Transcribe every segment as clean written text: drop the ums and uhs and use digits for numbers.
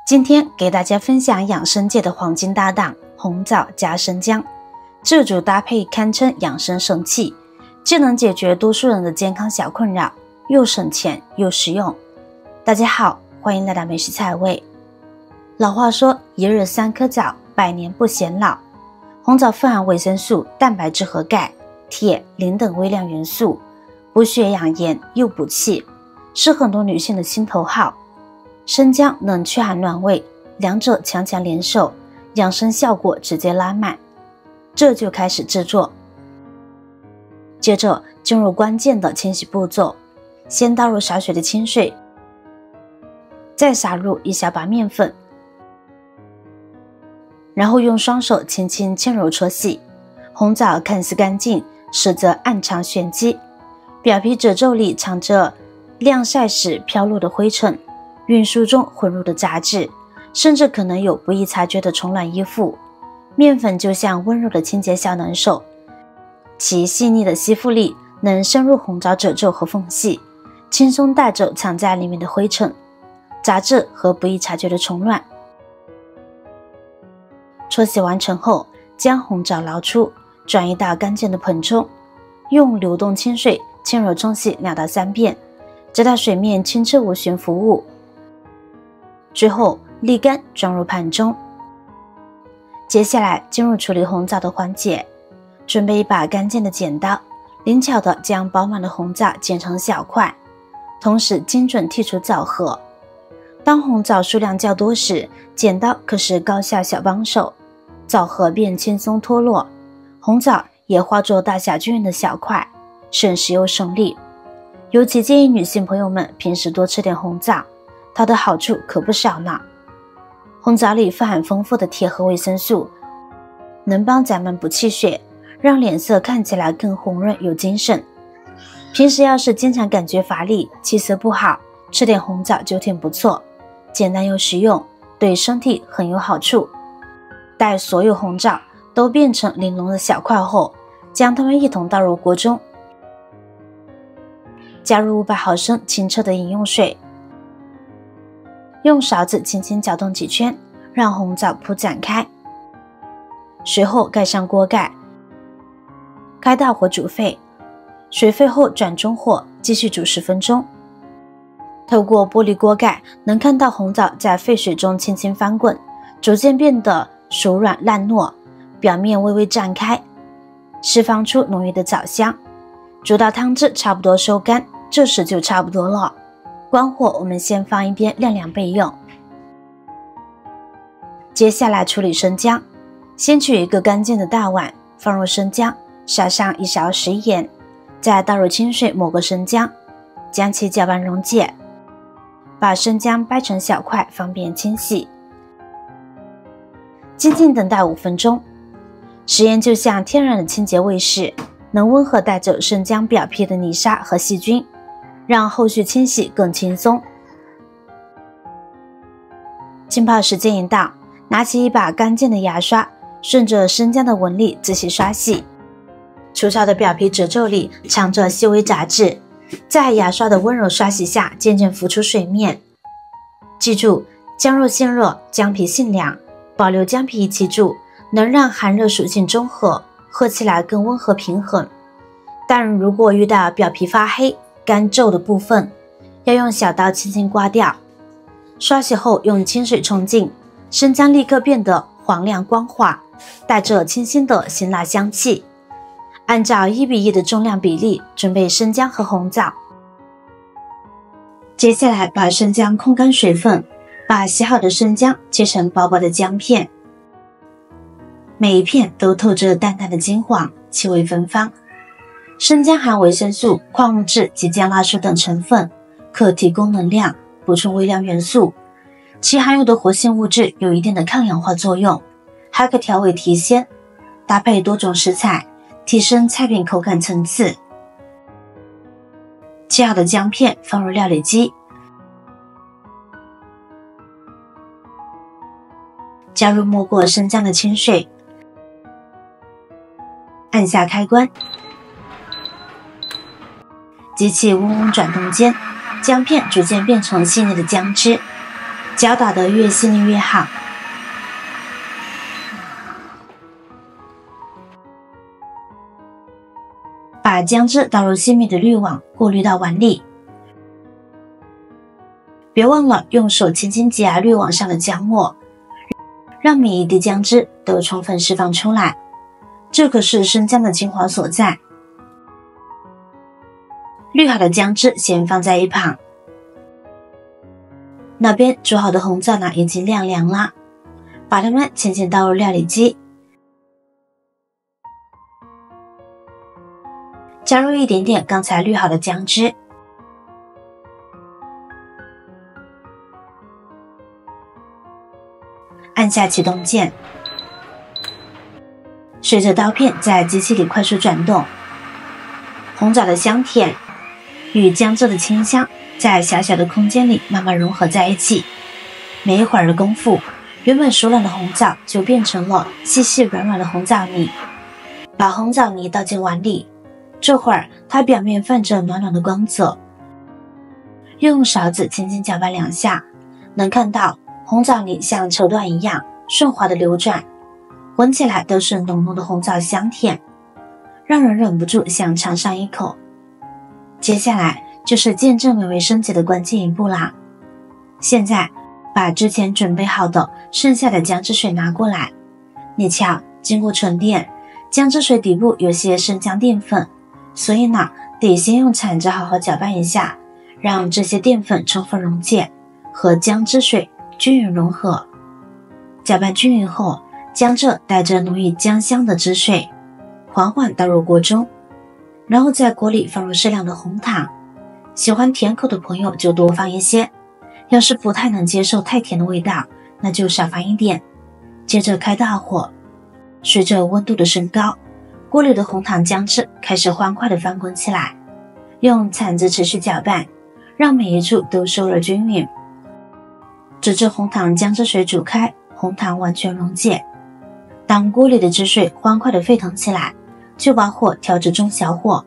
今天给大家分享养生界的黄金搭档红枣加生姜，这组搭配堪称养生神器，既能解决多数人的健康小困扰，又省钱又实用。大家好，欢迎来到美食菜味。老话说一日3颗枣，100年不显老。红枣富含维生素、蛋白质和钙、铁、磷等微量元素，补血养颜又补气，是很多女性的心头好。生姜能驱寒暖胃，两者强强联手，养生效果直接拉满。这就开始制作。接着进入关键的清洗步骤，先倒入少许的清水，再撒入1小把面粉，然后用双手轻轻轻揉搓洗。红枣看似干净，实则暗藏玄机，表皮褶皱里藏着晾晒时飘落的灰尘，运输中混入的杂质，甚至可能有不易察觉的虫卵依附。面粉就像温柔的清洁小能手，其细腻的吸附力能深入红枣褶皱和缝隙，轻松带走藏在里面的灰尘、杂质和不易察觉的虫卵。搓洗完成后，将红枣捞出，转移到干净的盆中，用流动清水轻柔冲洗2到3遍，直到水面清澈无悬浮物。最后沥干，装入盘中。接下来进入处理红枣的环节，准备一把干净的剪刀，灵巧地将饱满的红枣剪成小块，同时精准剔除枣核。当红枣数量较多时，剪刀可是高效小帮手，枣核便轻松脱落，红枣也化作大小均匀的小块，省时又省力。尤其建议女性朋友们平时多吃点红枣，它的好处可不少呢。红枣里富含丰富的铁和维生素，能帮咱们补气血，让脸色看起来更红润有精神。平时要是经常感觉乏力、气色不好，吃点红枣就挺不错，简单又实用，对身体很有好处。待所有红枣都变成玲珑的小块后，将它们一同倒入锅中，加入500毫升清澈的饮用水，用勺子轻轻搅动几圈，让红枣铺展开。随后盖上锅盖，开大火煮沸，水沸后转中火，继续煮10分钟。透过玻璃锅盖，能看到红枣在沸水中轻轻翻滚，逐渐变得熟软烂糯，表面微微绽开，释放出浓郁的枣香。煮到汤汁差不多收干，这时就差不多了。关火，我们先放一边晾凉备用。接下来处理生姜，先取一个干净的大碗，放入生姜，撒上1勺食盐，再倒入清水抹过生姜，将其搅拌溶解，把生姜掰成小块，方便清洗。静静等待5分钟。食盐就像天然的清洁卫士，能温和带走生姜表皮的泥沙和细菌，让后续清洗更轻松。浸泡时间一到，拿起一把干净的牙刷，顺着生姜的纹理仔细刷洗。粗糙的表皮褶皱里藏着细微杂质，在牙刷的温柔刷洗下渐渐浮出水面。记住，姜肉性热，姜皮性凉，保留姜皮一起煮，能让寒热属性中和，喝起来更温和平衡。但如果遇到表皮发黑、干皱的部分，要用小刀轻轻刮掉。刷洗后用清水冲净，生姜立刻变得黄亮光滑，带着清新的辛辣香气。按照1:1的重量比例准备生姜和红枣。接下来把生姜控干水分，把洗好的生姜切成薄薄的姜片，每一片都透着淡淡的金黄，气味芬芳。生姜含维生素、矿物质及姜辣素等成分，可提供能量，补充微量元素。其含有的活性物质有一定的抗氧化作用，还可调味提鲜，搭配多种食材，提升菜品口感层次。切好的姜片放入料理机，加入没过生姜的清水，按下开关，机器嗡嗡转动间，姜片逐渐变成细腻的姜汁。搅打得越细腻越好。把姜汁倒入细密的滤网，过滤到碗里。别忘了用手轻轻挤压滤网上的姜末，让每一滴姜汁都充分释放出来，这可是生姜的精华所在。滤好的姜汁先放在一旁。那边煮好的红枣呢已经晾凉了，把它们轻轻倒入料理机，加入一点点刚才滤好的姜汁，按下启动键，随着刀片在机器里快速转动，红枣的香甜与姜汁的清香在小小的空间里慢慢融合在一起。没一会儿的功夫，原本熟软的红枣就变成了细细软软的红枣泥。把红枣泥倒进碗里，这会儿它表面泛着暖暖的光泽，用勺子轻轻搅拌两下，能看到红枣泥像绸缎一样顺滑的流转，闻起来都是浓浓的红枣香甜，让人忍不住想尝上一口。接下来就是见证美味升级的关键一步啦。现在把之前准备好的剩下的姜汁水拿过来，你瞧，经过沉淀，姜汁水底部有些生姜淀粉，所以呢，得先用铲子好好搅拌一下，让这些淀粉充分溶解，和姜汁水均匀融合。搅拌均匀后，将这带着浓郁姜香的汁水缓缓倒入锅中，然后在锅里放入适量的红糖，喜欢甜口的朋友就多放一些，要是不太能接受太甜的味道，那就少放一点。接着开大火，随着温度的升高，锅里的红糖姜汁开始欢快地翻滚起来，用铲子持续搅拌，让每一处都收热均匀，直至红糖姜汁水煮开，红糖完全溶解。当锅里的汁水欢快地沸腾起来，就把火调至中小火。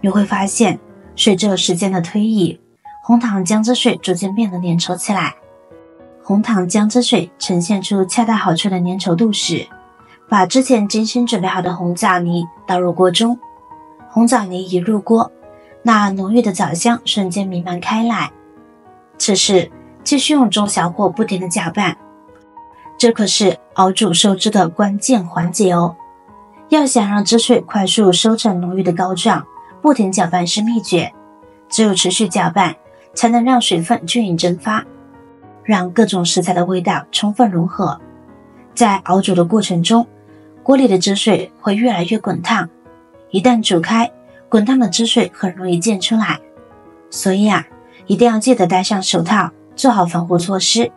你会发现，随着时间的推移，红糖姜汁水逐渐变得粘稠起来。红糖姜汁水呈现出恰到好处的粘稠度时，把之前精心准备好的红枣泥倒入锅中。红枣泥一入锅，那浓郁的枣香瞬间弥漫开来。此时继续用中小火不停地搅拌，这可是熬煮收汁的关键环节哦。要想让汁水快速收成浓郁的膏状，不停搅拌是秘诀。只有持续搅拌，才能让水分均匀蒸发，让各种食材的味道充分融合。在熬煮的过程中，锅里的汁水会越来越滚烫，一旦煮开，滚烫的汁水很容易溅出来。所以一定要记得戴上手套，做好防护措施，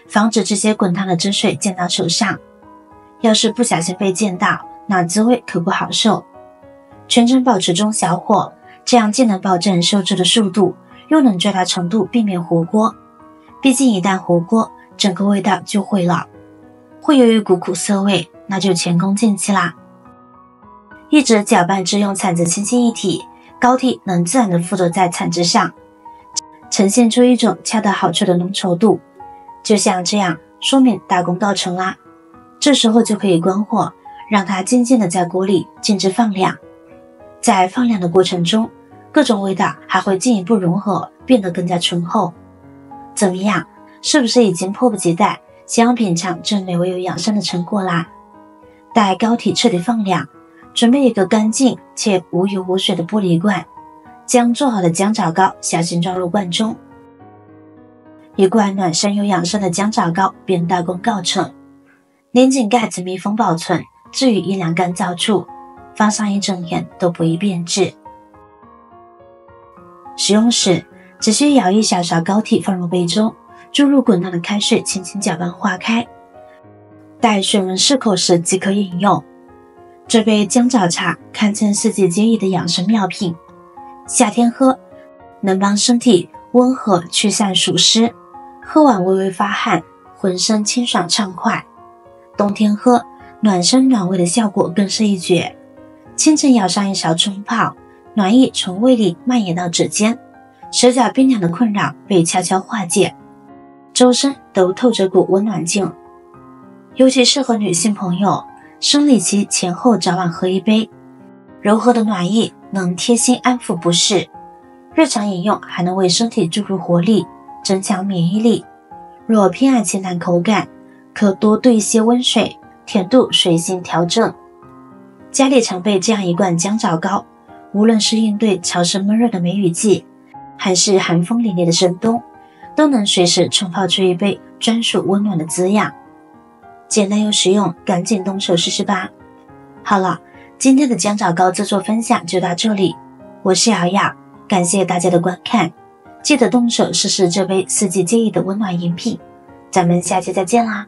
防止这些滚烫的汁水溅到手上。要是不小心被溅到，那滋味可不好受。全程保持中小火，这样既能保证收汁的速度，又能最大程度避免糊锅。毕竟一旦糊锅，整个味道就毁了，会有一股苦涩味，那就前功尽弃啦。一直搅拌至用铲子轻轻一提，膏体能自然地附着在铲子上，呈现出一种恰到好处的浓稠度。就像这样，说明大功告成啦。这时候就可以关火，让它静静地在锅里静置放凉。在放凉的过程中，各种味道还会进一步融合，变得更加醇厚。怎么样，是不是已经迫不及待想要品尝这美味又养生的成果啦？待膏体彻底放凉，准备一个干净且无油无水的玻璃罐，将做好的姜枣膏小心装入罐中。一罐暖身又养生的姜枣膏便大功告成。拧紧盖子密封保存，置于阴凉干燥处，放上一整年都不易变质。使用时只需舀一小勺膏体放入杯中，注入滚烫的开水，轻轻搅拌化开，待水温适口时即可饮用。这杯姜枣茶堪称四季皆宜的养生妙品，夏天喝能帮身体温和驱散暑湿，喝完微微发汗，浑身清爽畅快。冬天喝暖身暖胃的效果更是一绝。清晨舀上一勺冲泡，暖意从胃里蔓延到指尖，手脚冰凉的困扰被悄悄化解。周身都透着股温暖劲，尤其适合女性朋友，生理期前后早晚喝一杯，柔和的暖意能贴心安抚不适，日常饮用还能为身体注入活力，增强免疫力。若偏爱清淡口感，可多兑一些温水，甜度随心调整。家里常备这样一罐姜枣膏，无论是应对潮湿闷热的梅雨季，还是寒风凛冽的深冬，都能随时冲泡出一杯专属温暖的滋养。简单又实用，赶紧动手试试吧。好了，今天的姜枣膏制作分享就到这里，我是瑶瑶，感谢大家的观看，记得动手试试这杯四季建议的温暖饮品，咱们下期再见啦。